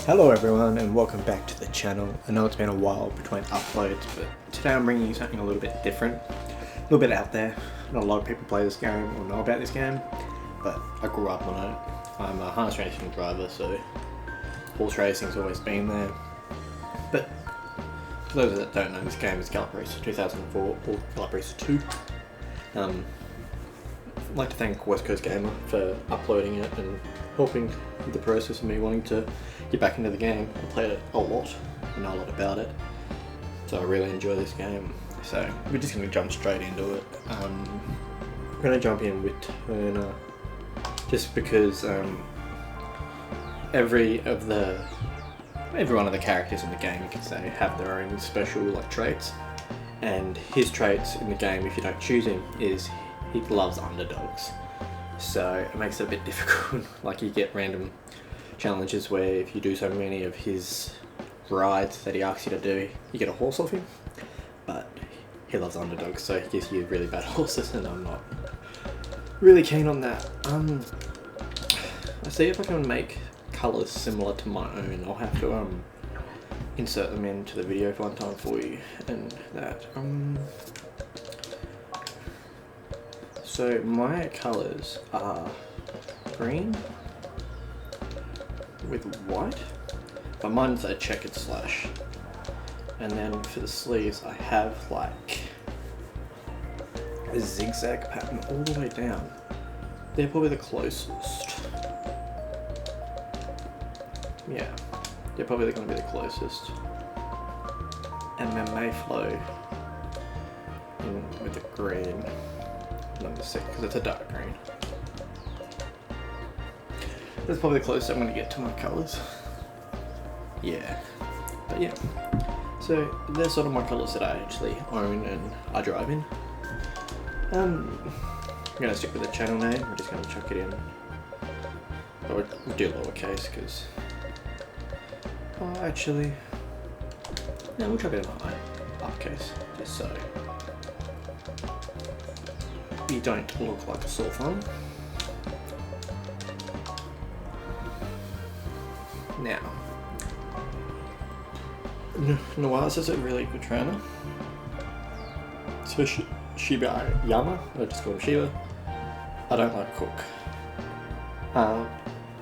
Hello everyone and welcome back to the channel. I know it's been a while between uploads, but today I'm bringing you something a little bit different, a little bit out there. Not a lot of people play this game or know about this game, but I grew up on it. I'm a harness racing driver, so horse racing's always been there. But for those that don't know, this game is Gallop Racer 2004 or Gallop Racer 2. I'd like to thank West Coast Gamer for uploading it and helping with the process of me wanting to get back into the game. I played it a lot, I know a lot about it, so I really enjoy this game. So we're just going to jump straight into it. We're going to jump in with Turner, just because every one of the characters in the game, you can say, have their own special traits, and his traits in the game, if you don't choose him, is he loves underdogs. So it makes it a bit difficult. You get random challenges where if you do so many of his rides that he asks you to do, you get a horse off him. But he loves underdogs, so he gives you really bad horses, and I'm not really keen on that. I see if I can make colours similar to my own. I'll have to insert them into the video one time for you, and that. So my colours are green with white, but mine's a checkered slash. And then for the sleeves I have a zigzag pattern all the way down. They're probably the closest. Yeah, they're probably going to be the closest. And then they flow in with the green. Number 6, because it's a dark green. That's probably the closest I'm going to get to my colours. Yeah. But yeah. So they're sort of my colours that I actually own and I drive in. I'm going to stick with the channel name. We're just going to chuck it in. Or we'll do lowercase because... Oh, actually... No, we'll chuck it in uppercase. Just so you don't look like a sore thumb. Now, Noah's is a really good trainer. So Shiba Yama, I just call him Shiba. I don't like Cook.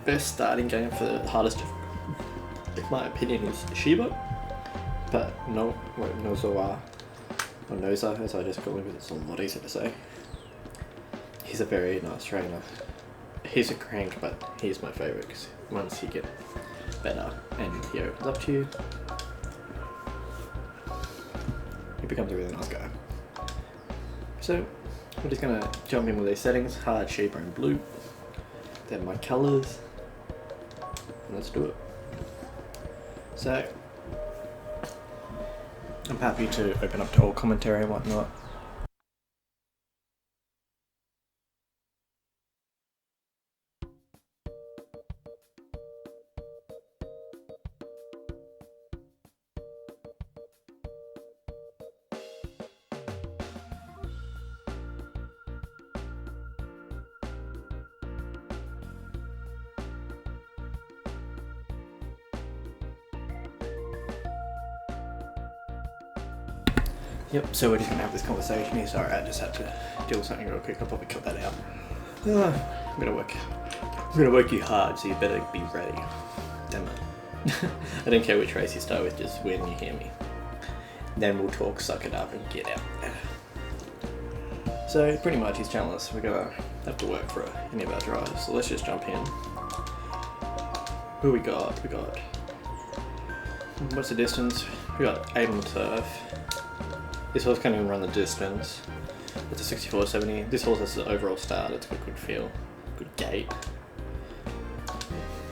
Best starting game for the hardest, in my opinion, is Shiba. But Nozoa, or Noza as I just call him because it's a lot easier to say. He's a very nice trainer. He's a crank, but he's my favourite because once you get better and he opens up to you, he becomes a really nice guy. So we're just going to jump in with these settings: hard, Shiba and blue. Then my colours. And let's do it. So I'm happy to open up to all commentary and whatnot. Yep, so we're just going to have this conversation here. Sorry, I just had to deal with something real quick. I'll probably cut that out. I'm going to work you hard, so you better be ready. Damn it. I don't care which race you start with, just when you hear me. Then we'll talk, suck it up, and get out. So pretty much he's telling us we're going to have to work for any of our drives. So let's just jump in. Who we got? What's the distance? We got 8 on the turf. This horse can't even run the distance. It's a 64-70. This horse has an overall start. It's got good feel, good gait.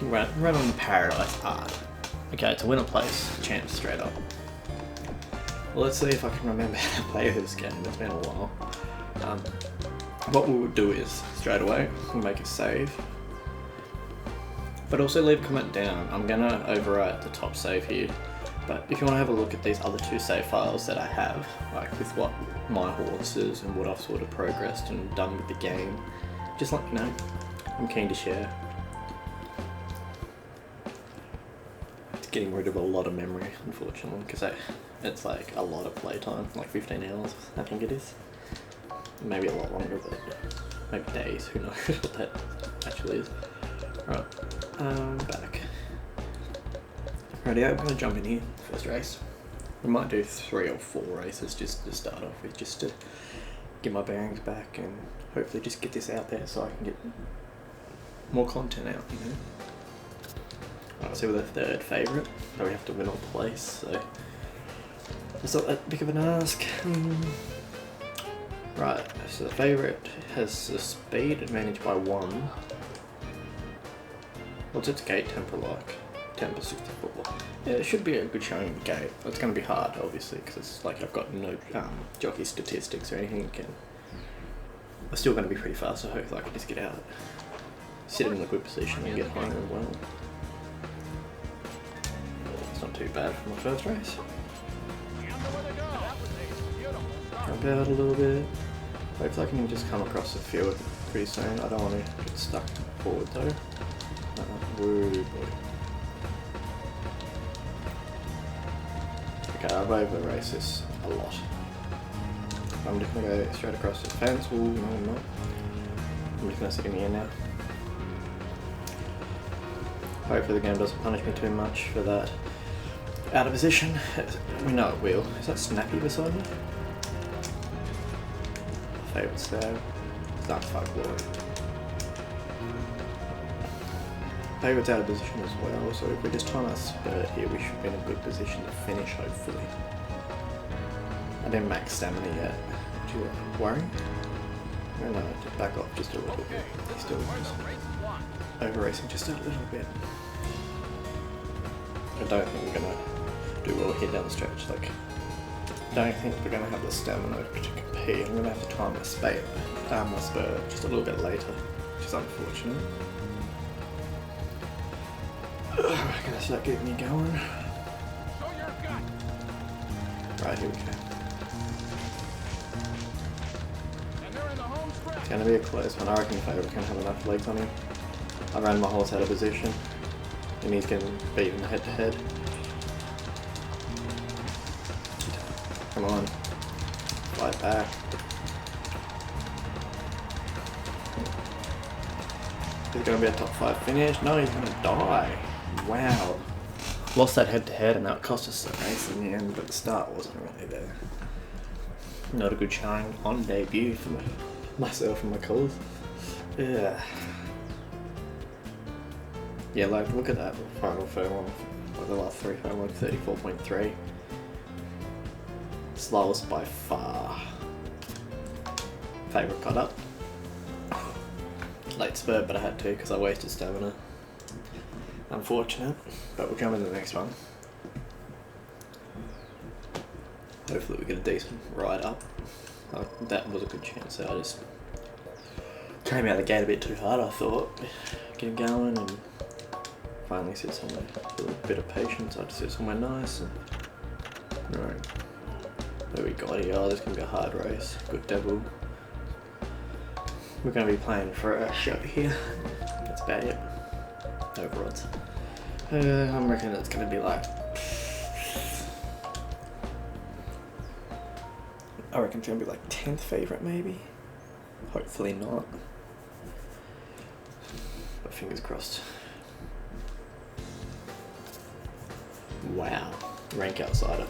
Run on the Paradise Art. Okay, it's a winner place. Chance straight up. Well, let's see if I can remember how to play this game. It's been a while. What we would do is, straight away, we'll make a save. But also leave a comment down. I'm going to overwrite the top save here. But if you want to have a look at these other 2 save files that I have, with what my horses and what I've sort of progressed and done with the game, just let me know. I'm keen to share. getting rid of a lot of memory, unfortunately, because it's like a lot of playtime, like 15 hours, I think it is. Maybe a lot longer, but maybe days, who knows what that actually is. Right, back. Righty, I'm going to jump in here, first race. We might do 3 or 4 races just to start off with, just to get my bearings back and hopefully just get this out there so I can get more content out, you know. Alright, so we're the 3rd favourite, but we have to win or place, so it's not that big of an ask. Right, so the favourite has a speed advantage by 1. What's its gate temper like? Temper 64. Yeah, it should be a good showing in the gate. It's going to be hard, obviously, because it's like I've got no jockey statistics or anything. I'm still going to be pretty fast, so hopefully I can just get out, sit in a good position and get home as well. It's not too bad for my first race. Jump out a little bit. Hopefully I can just come across the field pretty soon. I don't want to get stuck forward though. Woo boy. Okay, I've over-raced this a lot. I'm just going to go straight across the fence. Ooh, no I'm not. I'm just going to sit in here now. Hopefully the game doesn't punish me too much for that. Out of position. We know it will. Is that Snappy beside me? Favourite stab. That's fuck glory. Favourite's out of position as well, so if we just time our spurt here, we should be in a good position to finish, hopefully. I didn't max stamina yet. Do you worry? No, no, to back off just a little bit. He's still just over-racing just a little bit. I don't think we're going to do well here down the stretch. Like, I don't think we're going to have the stamina to compete. I'm going to have to time my spurt just a little bit later, which is unfortunate. That's that getting me going. Right, here we go. It's going to be a close one. I reckon Favourite's going to have enough legs on him. I ran my horse out of position and he's getting beaten head to head. Come on. Fight back. He's going to be a top 5 finish. No, he's going to die. Wow. Lost that head to head and that cost us the race in the end, but the start wasn't really there. Not a good showing on debut for myself and my colours. Yeah. Yeah, like look at that final furlong. Like the last 3 furlong, 34.3. Slowest by far. Favourite cut up. Late spurt, but I had to because I wasted stamina. Unfortunate, but we'll jump into the next one. Hopefully we get a decent ride up. That was a good chance, so I just came out the gate a bit too hard, I thought. Get going and finally sit somewhere with a bit of patience. I had to sit somewhere nice and... Right. There we go here. Oh, this is going to be a hard race. Good devil. We're going to be playing for a show here. That's about it. Over odds. I'm reckoning it's going to be like... I reckon it's going to be like 10th favourite maybe. Hopefully not. But fingers crossed. Wow. Rank outsider.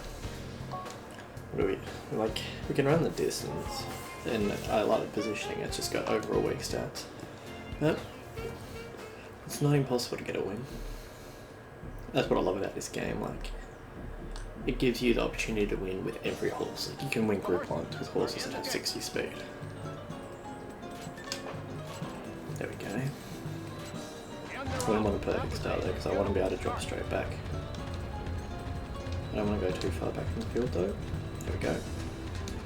What do we... Like, we can run the distance. And I like the positioning, it's just got overall weak stats. But it's not impossible to get a win. That's what I love about this game, like it gives you the opportunity to win with every horse. Like you can win group 1s with horses that have 60 speed. There we go. I wouldn't want a perfect start there because I want to be able to drop straight back. I don't want to go too far back from the field though. There we go.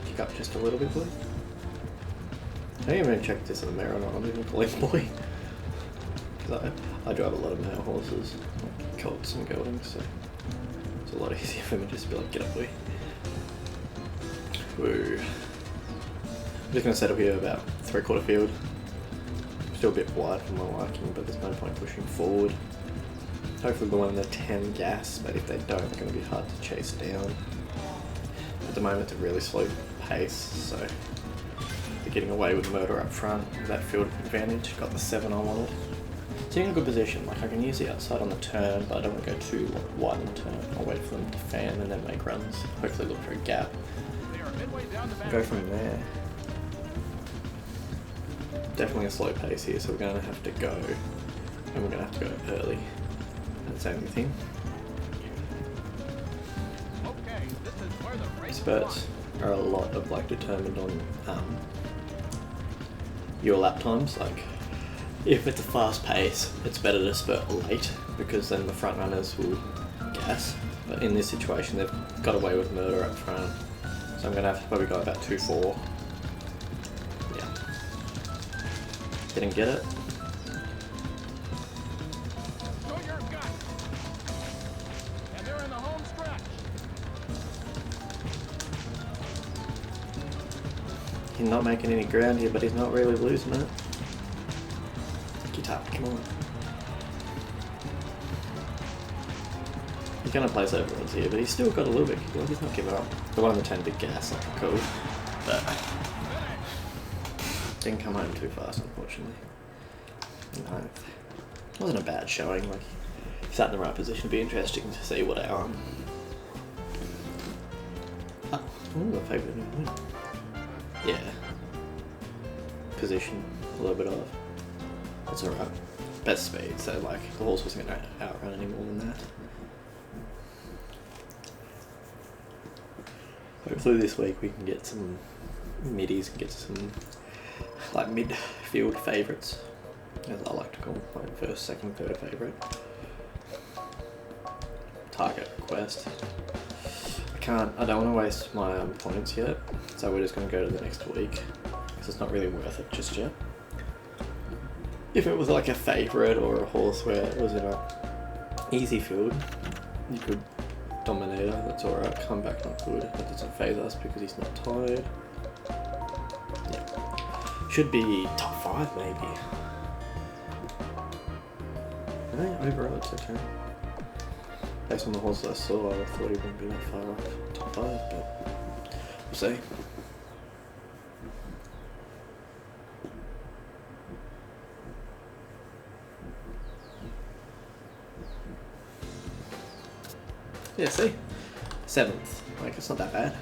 Kick up just a little bit, boy. I didn't even check this in the mirror, I'm not even calling boy. Because I drive a lot of male horses, like colts and geldings, so it's a lot easier for me just to be like, get up boy. Woo. I'm just going to settle here about 3/4 field. Still a bit wide for my liking, but there's no point pushing forward. Hopefully we'll win the 10 gas, but if they don't, they're going to be hard to chase down. At the moment, it's a really slow pace, so they're getting away with murder up front. That field advantage, got the 7 I wanted. So in a good position, like I can use the outside on the turn, but I don't want to go too wide on the turn. I'll wait for them to fan and then make runs. Hopefully look for a gap. Go from there. Definitely a slow pace here, so we're going to have to go, and we're going to have to go early. That's the only thing. Spurts are a lot of like determined on your lap times. Like if it's a fast pace, it's better to spurt late because then the front runners will gas. But in this situation, they've got away with murder up front, so I'm going to have to probably go about 2-4. Yeah, didn't get it. He's not making any ground here, but he's not really losing it. Guitar, come on. He's going to place overruns here, but he's still got a little bit. Like he's not giving up. The 1 in the 10 big gas, like cool, but didn't come home too fast, unfortunately. No, it wasn't a bad showing. Like he sat in the right position. It'd be interesting to see what our my favourite win. Yeah. Position, a little bit off. That's alright. Best speed, so like the horse wasn't going to outrun any more than that. Hopefully this week we can get some middies and get some like midfield favourites, as I like to call them, like first, second, third favourite. Target quest. I don't want to waste my points yet, so we're just going to go to the next week, because it's not really worth it just yet. If it was like a favourite or a horse where it was in a easy field, you could dominate her, that's alright, come back not good, that doesn't phase us because he's not tired. Yeah. Should be top 5 maybe. No, overall it's okay. Based on the horses I saw, I thought he wouldn't be that far off top 5, but we'll see. Yeah, see? 7th. Like, it's not that bad.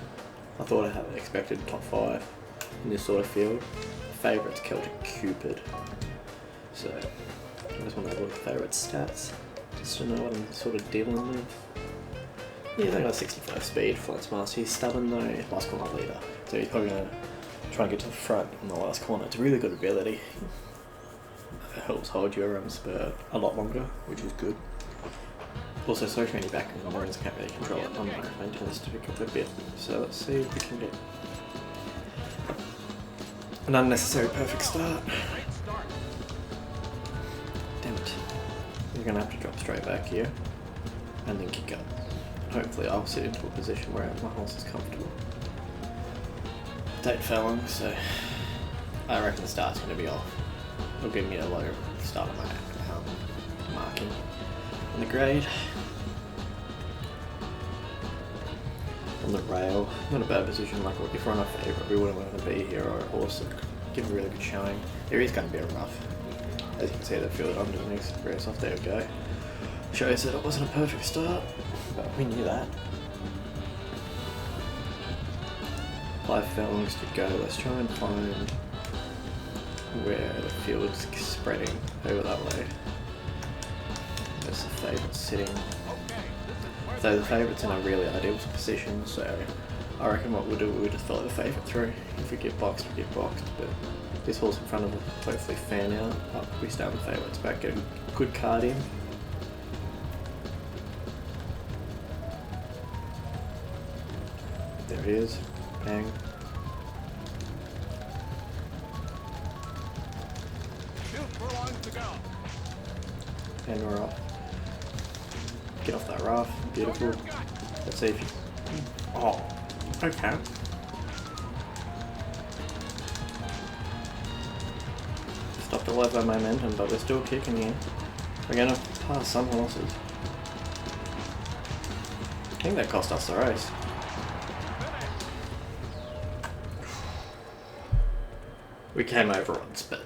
I thought I had expected top 5 in this sort of field. Favourite's Celtic Cupid. So, I just want to have a look at favourite stats, just to know what I'm sort of dealing with. Yeah, they got 65 speed, flight master. He's stubborn though, last corner leader. So he's probably going to try and get to the front in the last corner. It's a really good ability. It helps hold your spurt a lot longer, which is good. Also, so many back and the Marines can't really control it. My main tends to pick up a bit. So let's see if we can get an unnecessary perfect start. Damn it. We're going to have to drop straight back here and then kick up. Hopefully I'll sit into a position where my horse is comfortable. 8 furlongs, so I reckon the start's going to be off. It'll give me a low start on my marking on the grade. On the rail, not a bad position. Like if we're on a favourite, we wouldn't want to be here, or a horse that could give a really good showing. There is going to be a rough. As you can see, the field underneath race off. There we go. Shows that it wasn't a perfect start, but we knew that. 5 furlongs to go. Let's try and find where the field's spreading over that way. There's the favourite sitting. So the favourite's in a really ideal position, so I reckon what we'll do, we'll just follow the favourite through. If we get boxed, we get boxed, but this horse in front of us hopefully fan out. We stay on the favourite's back, get a good card in. There he is, bang. And we're off. Get off that rough, beautiful. Let's see if you... Oh, okay. Stopped all of our momentum, but we're still kicking here. We're gonna pass some horses. I think that cost us the race. We came over odds, but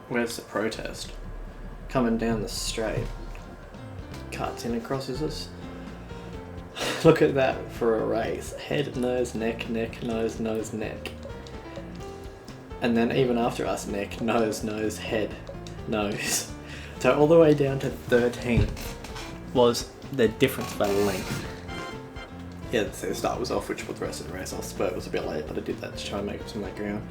where's the protest? Coming down the straight, cuts in and crosses us. Look at that for a race. Head, nose, neck, neck, nose, nose, neck. And then even after us, neck, nose, nose, head, nose. So all the way down to 13 was the difference by length. Yeah, so the start was off, which put the rest of the race off. Spurt was a bit late, but I did that to try and make up some of that ground.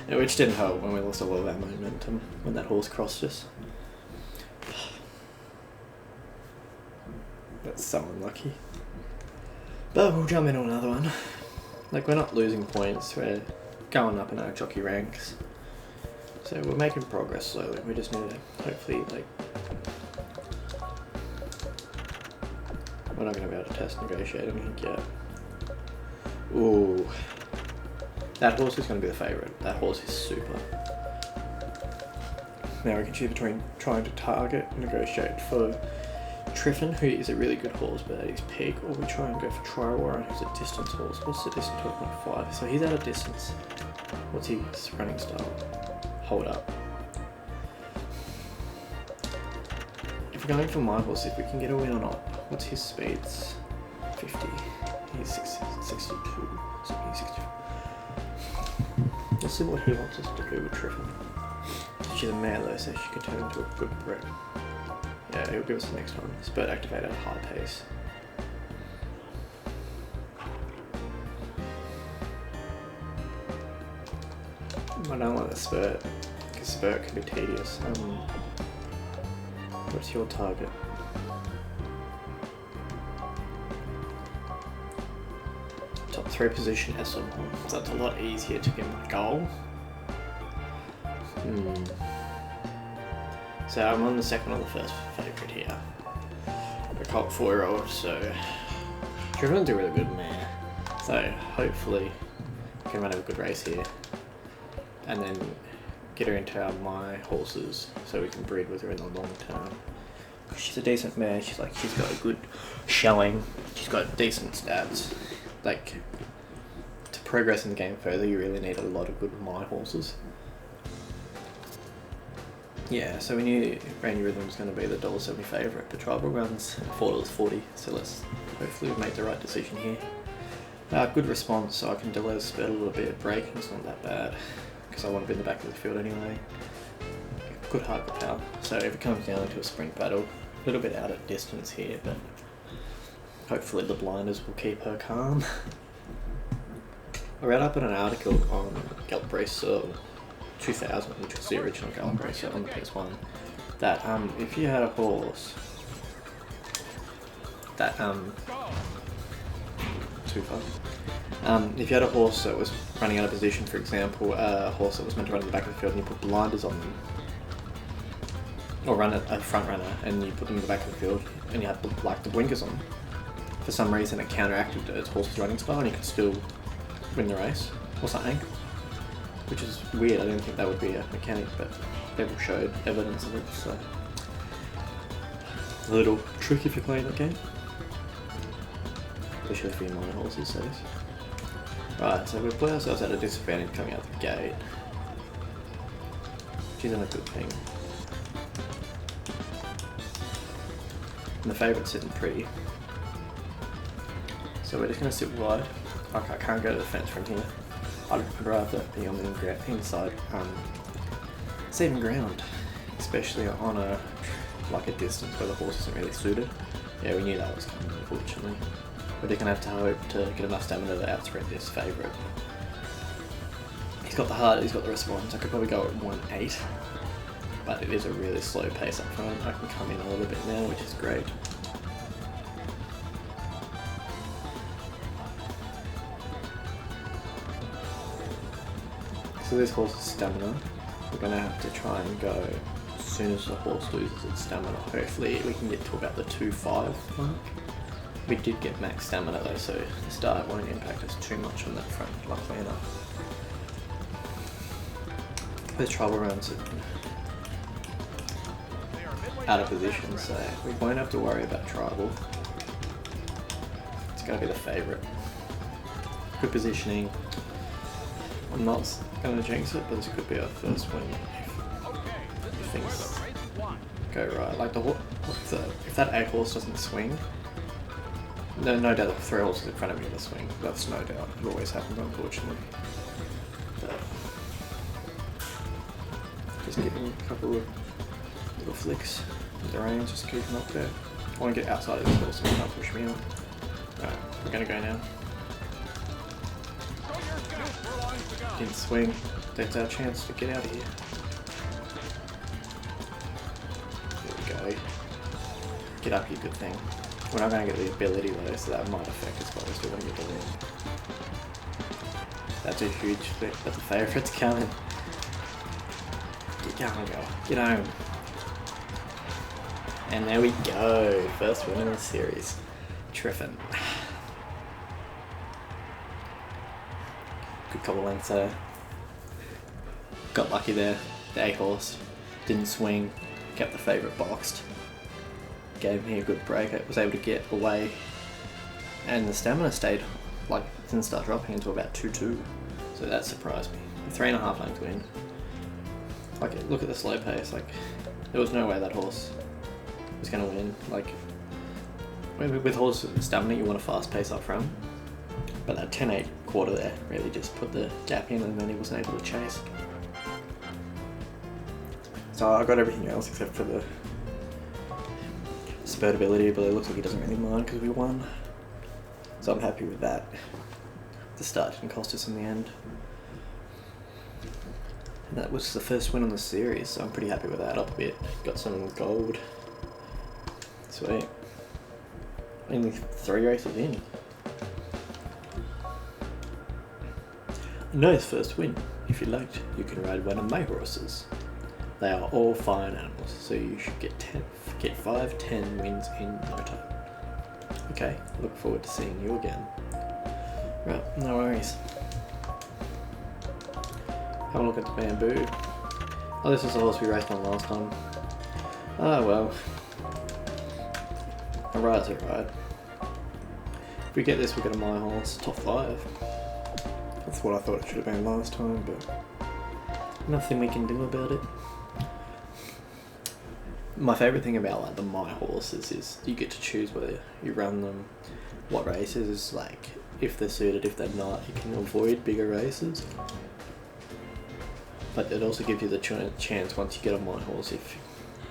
Which didn't help when we lost a lot of our momentum when that horse crossed us. That's so unlucky. But we'll jump into another one. Like, we're not losing points, we're going up in our jockey ranks. So we're making progress slowly. We just need to hopefully, like... We're not going to be able to test negotiate anything yet. Ooh. That horse is going to be the favourite. That horse is super. Now we can choose between trying to target, negotiate for Triffin, who is a really good horse but at his peak, or we try and go for Triwara, who's a distance horse. What's the distance? 12.5. So he's at a distance. What's his running style? Hold up. If we're going for my horse, if we can get a win or not, what's his speeds? 50. He's 62. So he's 64. Let's see what he wants us to do with Triffin. She's a mare though, so she could turn into a good bred. Yeah, he'll give us the next one. Spurt activate at high pace. I don't like the Spurt, because Spurt can be tedious. What's your target? Top 3 position Essel. So that's a lot easier to get my goal. So I'm on the second or the first favourite here. A colt 4-year-old, so Triffin's a really good mare. So hopefully I can run a good race here. And then get her into my horses so we can breed with her in the long term. She's a decent mare, she's got a good showing, she's got decent stats. Like, to progress in the game further, you really need a lot of good my horses. Yeah, so we knew Randy Rhythm's going to be the $1.70 favourite, but Tribal runs $4.40, so let's hopefully we've made the right decision here. Good response, so I can delay the spurt a little bit. Braking's not that bad, because I want to be in the back of the field anyway. Good hard power, so if it comes down to a sprint battle, a little bit out at distance here, but hopefully the blinders will keep her calm. I read up in an article on Gallop Racer 2000, which was the original Gallop Racer on the PS1, that if you had a horse that if you had a horse that was running out of position, for example, a horse that was meant to run in the back of the field and you put blinders on them, or run a front runner and you put them in the back of the field and you had like the blinkers on, for some reason it counteracted its horse's running style and you could still win the race or something, which is weird. I didn't think that would be a mechanic, but people showed evidence of it, so a little trick if you're playing that game, especially for your minor horses. So right, so we've put ourselves at a disadvantage coming out the gate, which isn't a good thing. And the favourite's sitting pretty, so we're just going to sit wide. Okay, I can't go to the fence from here. I'd rather be on the inside. It's even ground, especially on a distance where the horse isn't really suited. Yeah, we knew that was coming, unfortunately. We're just gonna have to hope to get enough stamina to outspread this favourite. He's got the heart, he's got the response. I could probably go at 1.8, but it is a really slow pace up front. I can come in a little bit now, which is great. So this horse's stamina, we're going to have to try and go as soon as the horse loses its stamina. Hopefully we can get to about the 2.5 mark. We did get max stamina though, so the start won't impact us too much on that front, luckily enough. There's trouble rounds. out of position, so we won't have to worry about tribal. It's going to be the favourite. Good positioning. I'm not going to jinx it, but this could be our first win if things go right. Like if that 8 horse doesn't swing, no doubt the 3 horses in front of me will swing. That's no doubt. It always happens, unfortunately. But just give him a couple of little flicks with the reins, just keep him up there. I want to get outside of this horse so he can't push me on. Alright, we're going to go now. Didn't swing. That's our chance to get out of here. There we go. Get up, you good thing. We're not going to get the ability though, so that might affect us, but we're still going to get the win. That's a huge flip, but the favourite's coming. Get going, girl. Get home. And there we go. First win in the series. Triffin. Good couple lengths there. Got lucky there. The 8 horse didn't swing. Kept the favourite boxed. Gave me a good break. I was able to get away. And the stamina stayed, like, didn't start dropping until about 2-2. So that surprised me. 3.5 length win. Like, look at the slow pace. Like, there was no way that horse was going to win. Like, with horse stamina, you want a fast pace up front. But that 10-8 quarter there really just put the gap in, and then he wasn't able to chase. So I got everything else except for the spurt ability, but it looks like he doesn't really mind because we won. So I'm happy with that. The start didn't cost us in the end. And that was the first win on the series, so I'm pretty happy with that. Up a bit. Got some gold. Sweet. Only 3 races in. A nice first win. If you liked, you can ride one of my horses. They are all fine animals, so you should get 5-10 wins in no time. Okay, look forward to seeing you again. Right, no worries. Have a look at the bamboo. Oh, this is the horse we raced on last time. Ah, well. A ride's a ride. If we get this, we'll get a my horse, top 5. That's what I thought it should have been last time, but nothing we can do about it. My favourite thing about like the my horses is you get to choose whether you run them, what races, like if they're suited, if they're not, you can avoid bigger races. But it also gives you the chance once you get on my horse,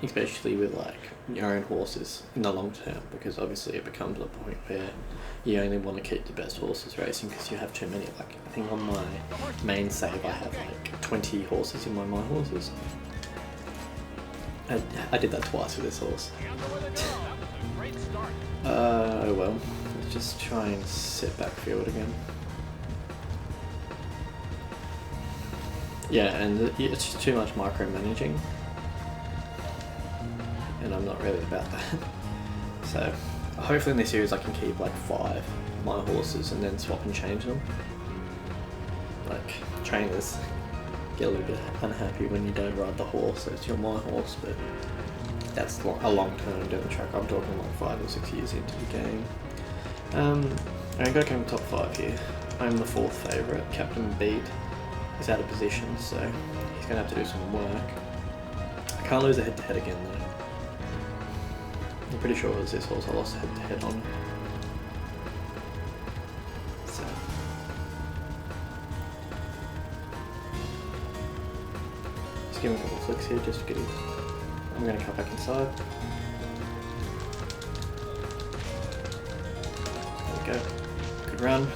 especially with like your own horses in the long term, because obviously it becomes a point where you only want to keep the best horses racing because you have too many. Like I think on my main save I have like 20 horses in my horses. I did that twice with this horse. Oh well, let's just try and sit back field again. Yeah, and it's just too much micromanaging, and I'm not really about that. So hopefully in this series I can keep like 5 my horses and then swap and change them. Like trainers get a little bit unhappy when you don't ride the horse, so it's your my horse, but that's a long term down the track. I'm talking like 5 or 6 years into the game. I got to come top 5 here. I'm the 4th favourite. Captain Beat is out of position, so he's going to have to do some work. I can't lose a head to head again though. I'm pretty sure it was this horse I lost head to head on. So just give him a couple of flicks here just to get him. I'm going to cut back inside. There we go. Good run.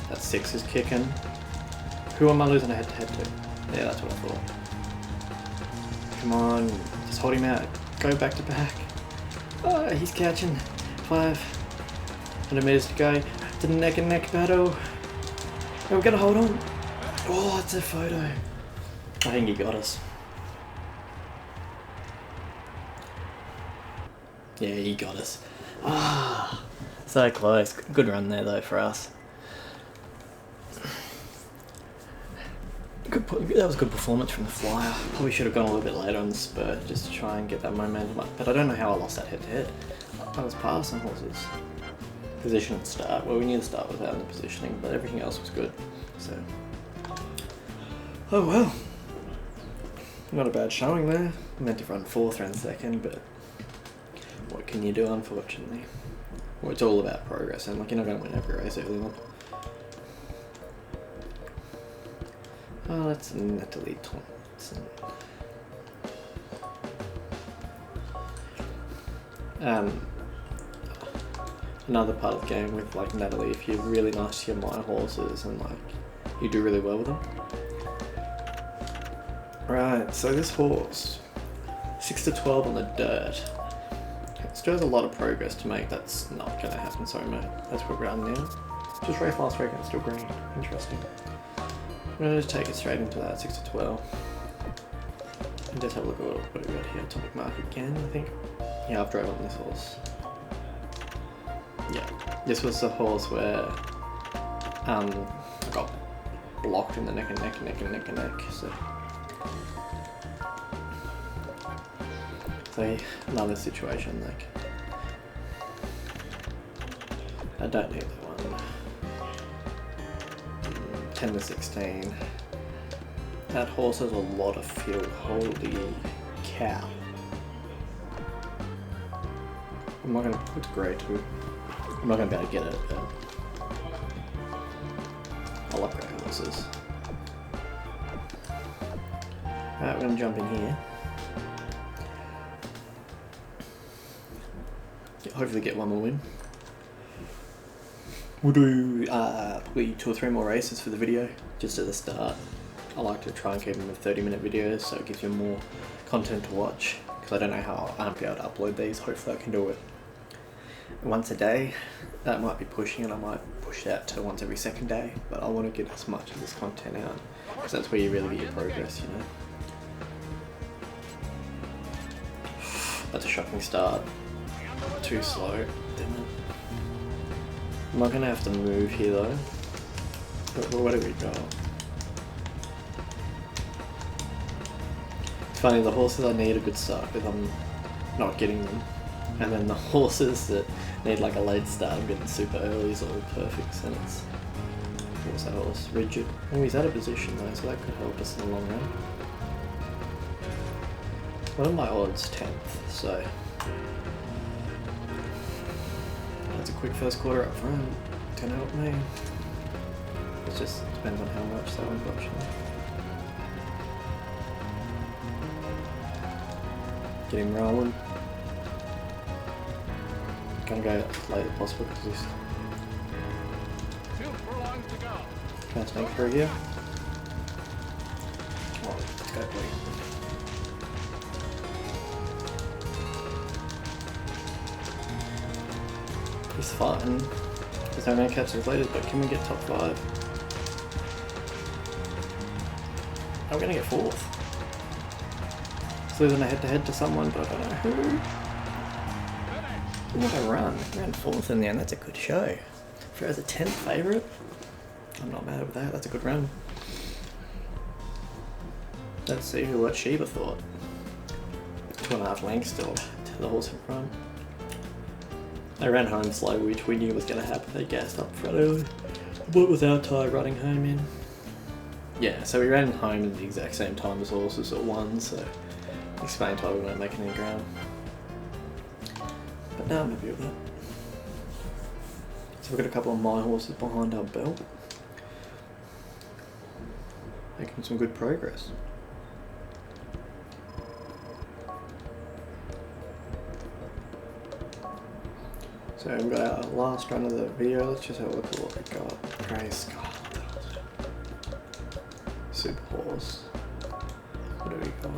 That 6 is kicking. Who am I losing a head to head to? Yeah, that's what I thought. Come on, just hold him out. Go back to back. Oh, he's catching. 500 meters to go. It's a neck and neck battle. Oh, we're gonna hold on. Oh, it's a photo. I think he got us. Yeah, he got us. Ah, so close. Good run there though for us. That was a good performance from the flyer. Probably should have gone a little bit later on the spurt just to try and get that momentum up. But I don't know how I lost that head to head. I was passing horses. Position at start. Well, we knew the start was out in the positioning, but everything else was good. So, oh well. Not a bad showing there. I meant to run 4th, ran 2nd, but what can you do, unfortunately? Well, it's all about progress, and like you're not going to win every race early on. Oh, that's Natalie Thompson. Another part of the game with like Natalie, if you're really nice to your minor horses and like you do really well with them. Right, so this horse, 6 to 12 on the dirt. It still has a lot of progress to make. That's not going to happen, sorry mate. That's where we're at now. Just raced last week and it's still green. Interesting. I'm going to just take it straight into that 6 to 12. And just have a look at what we got here. Topic mark again, I think. Yeah, I've drove on this horse. Yeah, this was the horse where I got blocked in the neck and neck. So another situation, like I don't need that one. 10 to 16. That horse has a lot of field. Holy cow! I'm not gonna. It's great too. I'm not gonna be able to get it, but I love great horses. Alright, we're gonna jump in here. Hopefully get one more win. We'll do probably 2 or 3 more races for the video, just at the start. I like to try and keep them with 30-minute videos so it gives you more content to watch, because I don't know how I'll be able to upload these. Hopefully I can do it once a day. That might be pushing it, I might push it out to once every 2nd day, but I want to get as much of this content out, because that's where you really get your progress, you know. That's a shocking start. Too slow, damn it. I'm not going to have to move here though. What do we got? It's funny, the horses I need a good start with, I'm not getting them. And then the horses that need like a late start, I'm getting super early, is all perfect, and it's... What's that horse? Rigid. Oh, he's out of position though, so that could help us in the long run. What are my odds? 10th, so... That's a quick first quarter up front. It's gonna help me. It just depends on how much though, unfortunately. Get him rolling. Gonna go as late as possible because he's... Can I sneak through here? Come on, let's go please. He's fighting. There's no man catches leaders, but can we get top 5? I'm gonna get 4th. It's losing a head-to-head to someone, but I don't know who. What a run. Ran 4th in the end, that's a good show. For as a 10th favourite, I'm not mad with that, that's a good run. Let's see what Sheba thought. 2.5 lengths still to the horse in front. They ran home slow, which we knew was going to happen. They gassed up front early. What was our tie running home in? Yeah, so we ran home at the exact same time as horses at 1, so explains why we weren't making any ground. But now I'm happy with that. So we've got a couple of my horses behind our belt. Making some good progress. So we've got our last run of the video. Let's just have a look at what we got. Grey Scarlet. Super Horse. What do we got?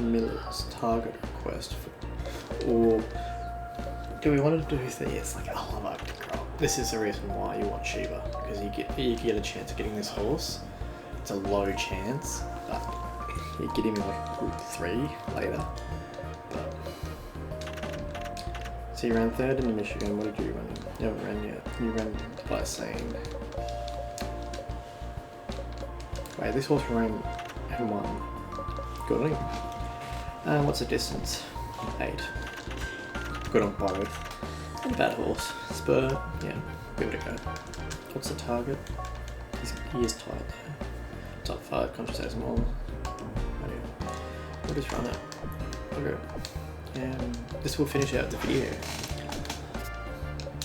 Miller's target request for... Or do we want to do this? Like, oh, I like to grow. This is the reason why you want Sheba, because you get a chance of getting this horse. It's a low chance, but you get him in like group 3 later. So you ran 3rd in Michigan. What did you run? You haven't ran yet. You ran by saying Wait, this horse ran and won. Good on him. What's the distance? 8. Good on both. And a bad horse. Spur, yeah, give it a go. What's the target? He is tight there. Top 5, conscious as more. We'll just run it. Okay. And this will finish out the video.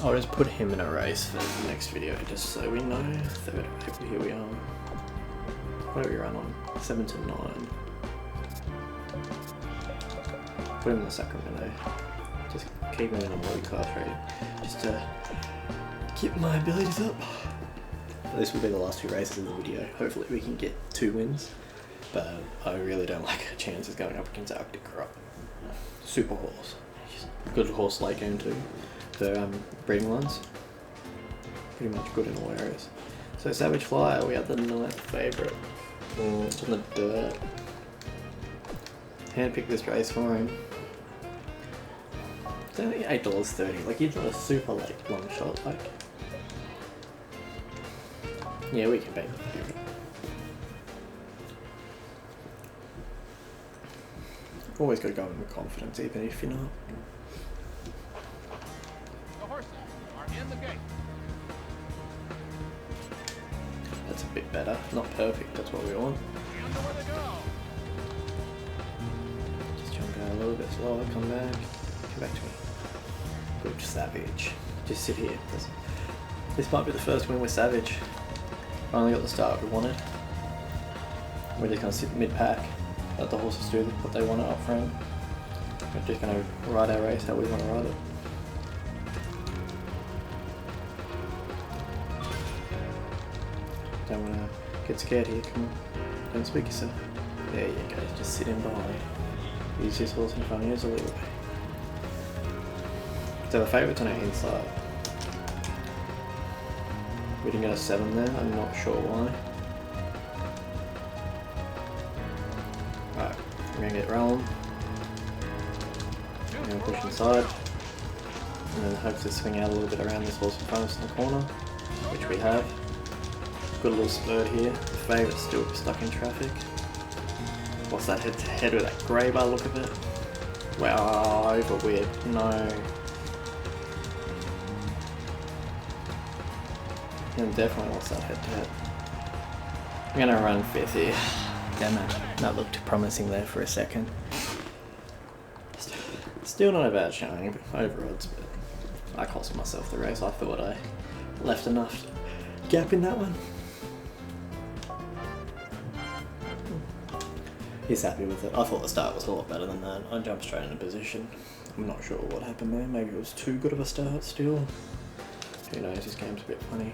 I'll just put him in a race for the next video just so we know. 3rd of April, here we are. What do we run on? 7 to 9. Put him in the Sacramento. Just keep him in a multi-class rating. Just to keep my abilities up. This will be the last 2 races of the video. Hopefully we can get 2 wins. But I really don't like our chances going up against Arctic Crop. Super horse. Good horse late game too. The breeding lines. Pretty much good in all areas. So Savage Flyer, we have the 9th favourite. It's on the dirt. Handpicked this race for him. It's only $8.30. Like, he's not a super late long shot. Like, yeah, we can beat him. Always got to go in with confidence, even if you're not. The horses are in the gate. That's a bit better. Not perfect, that's what we want. And where they go. Just jump out a little bit slower, come back. Come back to me. Good Savage. Just sit here. This might be the first win with Savage. Finally got the start we wanted. We're just going to sit mid-pack. Let the horses do what they want up front. We're just going to ride our race how we want to ride it. Don't want to get scared here, come on. Don't speak yourself. There you go, just sit in behind. Use this horse in front of you as a little bit. So the favourite's on our inside. We didn't get a 7 there, I'm not sure why. Alright, we're going to get rolling. We're going to push inside. And then hopefully swing out a little bit around this horse in front of us in the corner. Which we have. Got a little spurt here. The favourite's still stuck in traffic. What's that head to head with that grey bar look of it? Wow, over weird. No. And definitely wants that head to head. I'm gonna run 5th here. Damn it. That looked promising there for a second. Still not a bad showing, over odds, but I cost myself the race. I thought I left enough gap in that one. He's happy with it. I thought the start was a lot better than that. I jumped straight into position. I'm not sure what happened there. Maybe it was too good of a start still. Who knows, this game's a bit funny.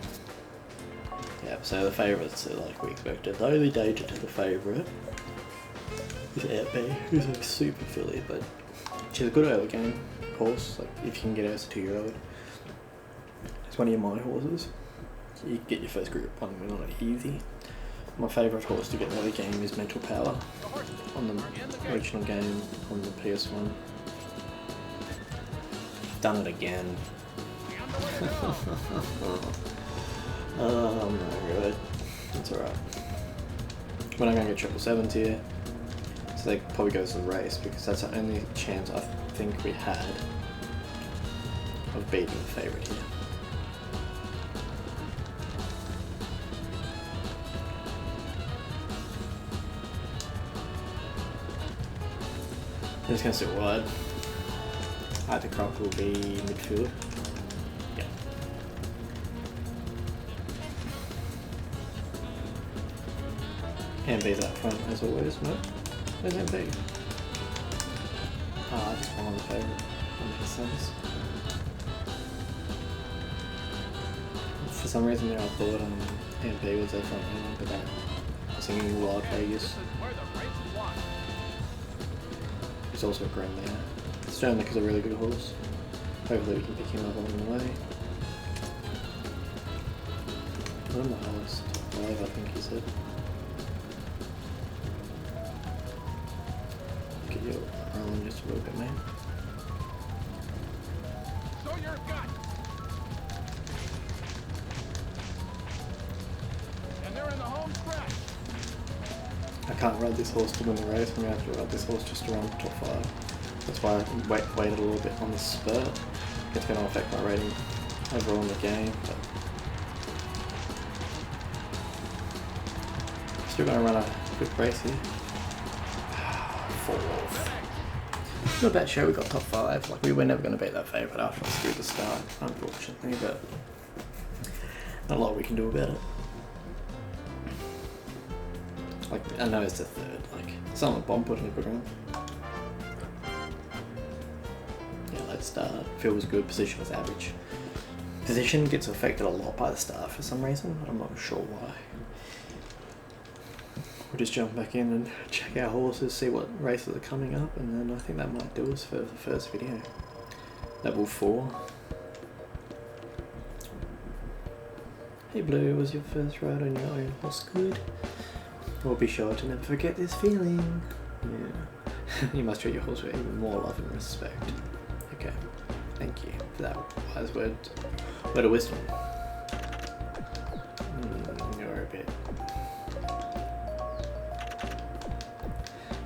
Yeah, so the favourites are like we expected. The only danger to the favourite is Outby, who's a super filly, but she's a good early game horse. Like, if you can get her as a 2-year-old. It's one of my horses. So you can get your first group 1 win on it easy. My favourite horse to get early game is Mental Power on the regional game on the PS1. Done it again. Oh, no, good. It's alright. We're not going to get 777s here, so they probably go to the race because that's the only chance I think we had of beating the favourite here. I'm just going to sit wide. Arctic Crop will be midfield. Yeah. MB's up front as always, no? Where's MB? Ah, I just won on the favourite. That makes sense. For some reason there I thought MB was their front runner, but that I was thinking Wild Vegas. He's also a Grand there. Sternlick is a really good horse. Hopefully we can pick him up along the way. One of the highest top 5, I think he said. Get you rolling just a little bit, mate. Show your gut. And they're in the home stretch. I can't ride this horse to win the race. I'm going to have to ride this horse just to run top 5. That's why I waited a little bit on the spurt. It's going to affect my rating overall in the game, but still going to run a good race here. 4th. Not a bad show, we got top 5. Like, we were never going to beat that favourite after I screwed the start, unfortunately, but not a lot we can do about it. Like, I know it's the 3rd, like, someone bomb put in a good run. Yeah, let's start. Feels good, position was average. Position gets affected a lot by the start for some reason, I'm not sure why. We'll just jump back in and check our horses, see what races are coming up, and then I think that might do us for the first video. Level 4. Hey Blue, was your first ride on your own horse good? We'll be sure to never forget this feeling. Yeah. You must treat your horse with even more love and respect. Okay, thank you for that wise word of wisdom. You're a bit...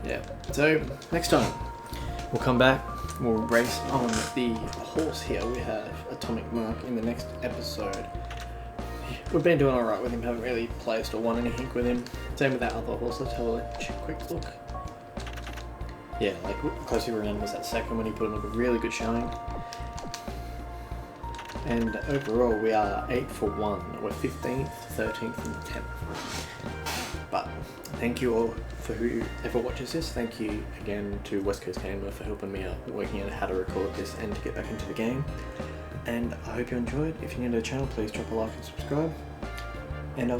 Yeah, so next time we'll come back, we'll race on the horse here. We have Atomic Mark in the next episode. We've been doing alright with him, haven't really placed or won anything with him. Same with that other horse, let's have a quick look. Yeah, like closely remember was that second when he put in a really good showing. And overall we are 8 for 1. We're 15th, 13th and 10th. But thank you all for whoever watches this. Thank you again to West Coast Gamer for helping me out working out how to record this and to get back into the game. And I hope you enjoyed. If you're new to the channel, please drop a like and subscribe. And I'll see